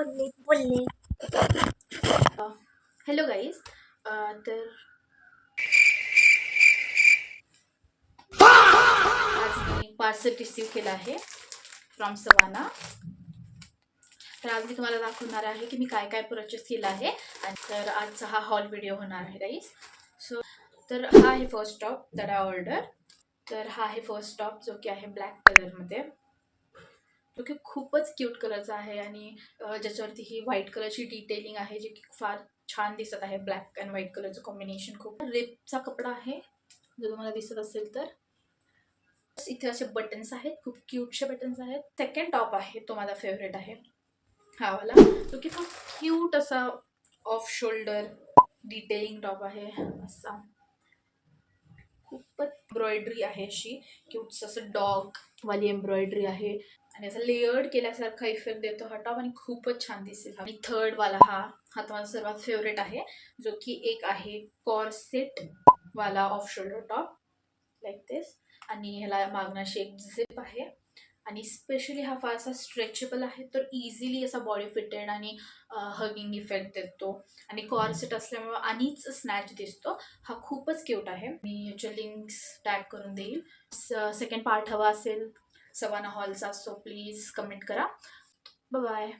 बोलले. Hello guys. तर आज मी पार्सल रिसीव केलं आहे फ्रॉम सवाना. तर आज मी तुम्हाला दाखवणार आहे की मी काय काय परचेस केलं आहे. आणि तर आजचा हा हॉल व्हिडिओ होणार आहे गाईज. सो तर हा आहे first top that I order. तर हा आहे फर्स्ट टॉप जो की आहे ब्लॅक कलरमध्ये, जो की खूपच क्यूट कलरचा आहे आणि ज्याच्यावरती ही व्हाईट कलरची डिटेलिंग आहे जी की फार छान दिसत आहे. ब्लॅक अँड व्हाईट कलरचं कॉम्बिनेशन खूप रेपचा कपडा आहे जो तुम्हाला दिसत असेल तर. इथे असे बटन्स आहेत, खूप क्यूटचे बटन्स आहेत. सेकंड टॉप आहे तो माझा फेवरेट आहे, हा वाला, जो की खूप क्यूट असा ऑफ शोल्डर डिटेलिंग टॉप आहे. असा खूपच एम्ब्रॉयडरी आहे, अशी क्यूट असं डॉग वाली एम्ब्रॉयडरी आहे आणि असं लेयर्ड केल्यासारखा इफेक्ट देतो हा टॉप आणि खूपच छान दिसेल. आणि थर्ड वाला हा हा माझा सर्वात फेवरेट आहे, जो की एक आहे कॉर्सेट वाला ऑफ शोल्डर टॉप लाईक दिस. आणि ह्याला मागणं अशी एक झिप आहे आणि स्पेशली हा फारसा स्ट्रेचेबल आहे, तर इझिली असा बॉडी फिटेड आणि हगिंग इफेक्ट देतो. आणि कॉर्सेट असल्यामुळे आणिच स्नॅच दिसतो. हा खूपच क्यूट आहे. मी याच्या लिंक्स टॅग करून देईल. सेकंड पार्ट हवा असेल सवाना हॉलचा, सो प्लीज कमेंट करा. बाय.